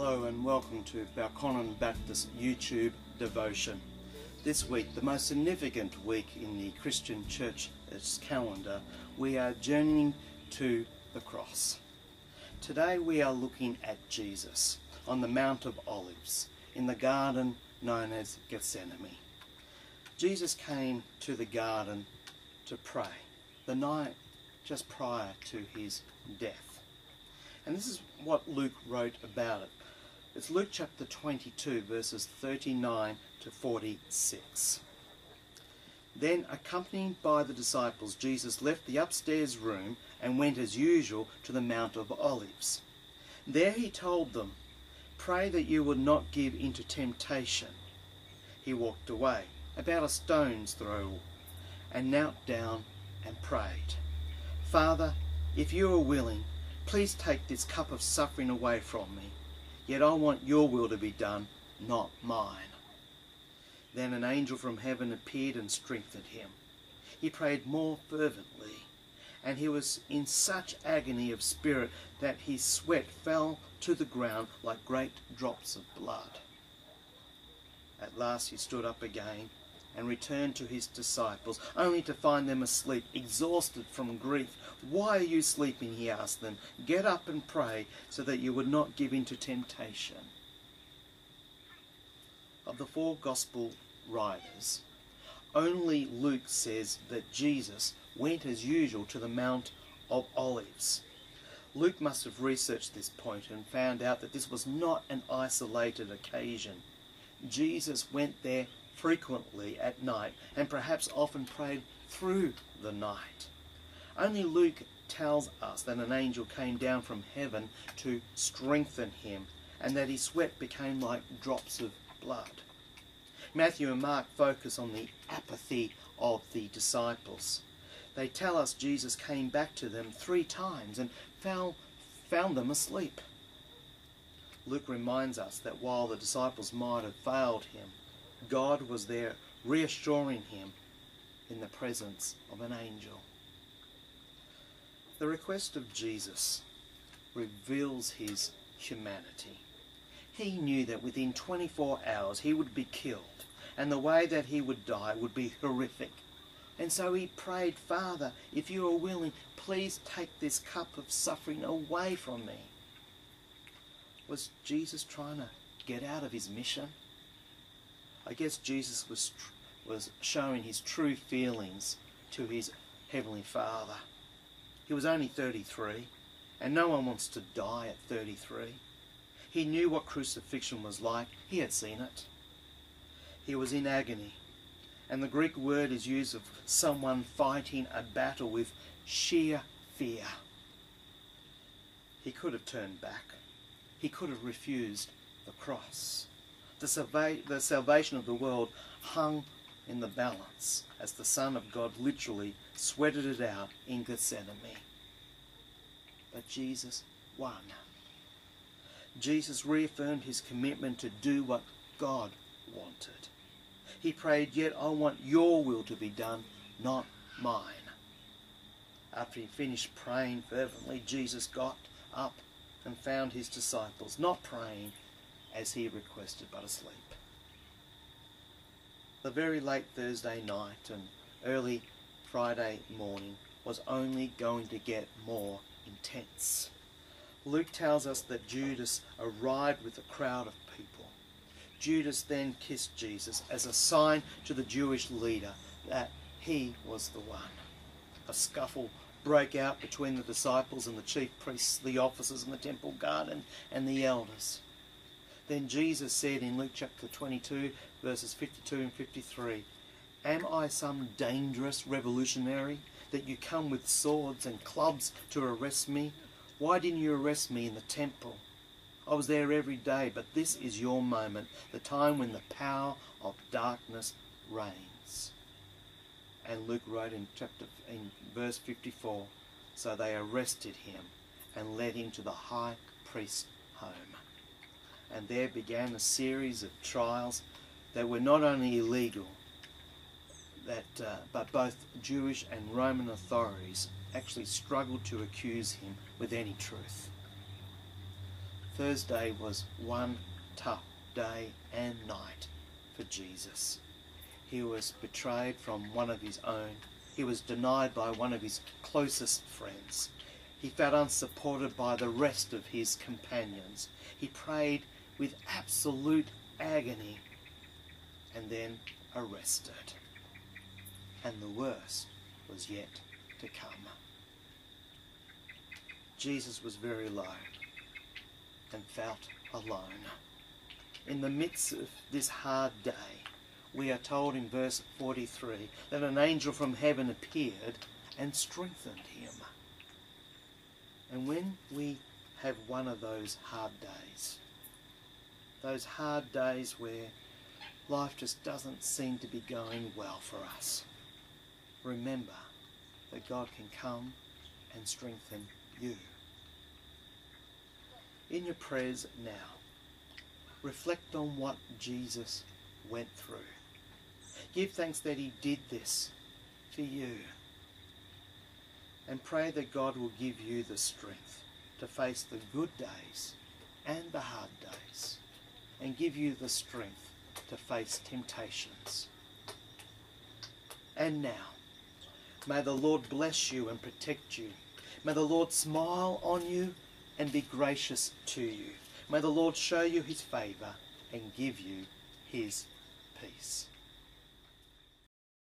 Hello and welcome to Balconnen Baptist YouTube devotion. This week, the most significant week in the Christian Church's calendar, we are journeying to the cross. Today we are looking at Jesus on the Mount of Olives in the garden known as Gethsemane. Jesus came to the garden to pray the night just prior to his death. And this is what Luke wrote about it. It's Luke chapter 22, verses 39 to 46. Then, accompanied by the disciples, Jesus left the upstairs room and went as usual to the Mount of Olives. There he told them, "Pray that you will not give into temptation." He walked away, about a stone's throw, and knelt down and prayed, "Father, if you are willing, please take this cup of suffering away from me. Yet I want your will to be done, not mine." Then an angel from heaven appeared and strengthened him. He prayed more fervently, and he was in such agony of spirit that his sweat fell to the ground like great drops of blood. At last he stood up again and returned to his disciples, only to find them asleep, exhausted from grief. "Why are you sleeping?" he asked them. "Get up and pray, so that you would not give in to temptation." Of the four gospel writers, only Luke says that Jesus went as usual to the Mount of Olives. Luke must have researched this point and found out that this was not an isolated occasion. Jesus went there frequently at night, and perhaps often prayed through the night. Only Luke tells us that an angel came down from heaven to strengthen him, and that his sweat became like drops of blood. Matthew and Mark focus on the apathy of the disciples. They tell us Jesus came back to them 3 times and found them asleep. Luke reminds us that while the disciples might have failed him, God was there reassuring him in the presence of an angel. The request of Jesus reveals his humanity. He knew that within 24 hours he would be killed, and the way that he would die would be horrific. And so he prayed, "Father, if you are willing, please take this cup of suffering away from me." Was Jesus trying to get out of his mission? I guess Jesus was showing his true feelings to his Heavenly Father. He was only 33, and no one wants to die at 33. He knew what crucifixion was like. He had seen it. He was in agony, and the Greek word is used of someone fighting a battle with sheer fear. He could have turned back. He could have refused the cross. The salvation of the world hung in the balance as the Son of God literally sweated it out in Gethsemane. But Jesus won. Jesus reaffirmed his commitment to do what God wanted. He prayed, "Yet I want your will to be done, not mine." After he finished praying fervently, Jesus got up and found his disciples not praying as he requested, but asleep. The very late Thursday night and early Friday morning was only going to get more intense. Luke tells us that Judas arrived with a crowd of people. Judas then kissed Jesus as a sign to the Jewish leader that he was the one. A scuffle broke out between the disciples and the chief priests, the officers in the temple guard, and the elders. Then Jesus said in Luke chapter 22, verses 52 and 53, "Am I some dangerous revolutionary that you come with swords and clubs to arrest me? Why didn't you arrest me in the temple? I was there every day, but this is your moment, the time when the power of darkness reigns." And Luke wrote in verse 54, "So they arrested him and led him to the high priest's home." And there began a series of trials that were not only illegal, but both Jewish and Roman authorities actually struggled to accuse him with any truth. Thursday was one tough day and night for Jesus. He was betrayed from one of his own. He was denied by one of his closest friends. He felt unsupported by the rest of his companions. He prayed with absolute agony and then arrested. And the worst was yet to come. Jesus was very low and felt alone. In the midst of this hard day, we are told in verse 43 that an angel from heaven appeared and strengthened him. And when we have one of those hard days where life just doesn't seem to be going well for us, remember that God can come and strengthen you. In your prayers now, reflect on what Jesus went through. Give thanks that he did this for you. And pray that God will give you the strength to face the good days and the hard days, and give you the strength to face temptations. And now, may the Lord bless you and protect you. May the Lord smile on you and be gracious to you. May the Lord show you his favour and give you his peace.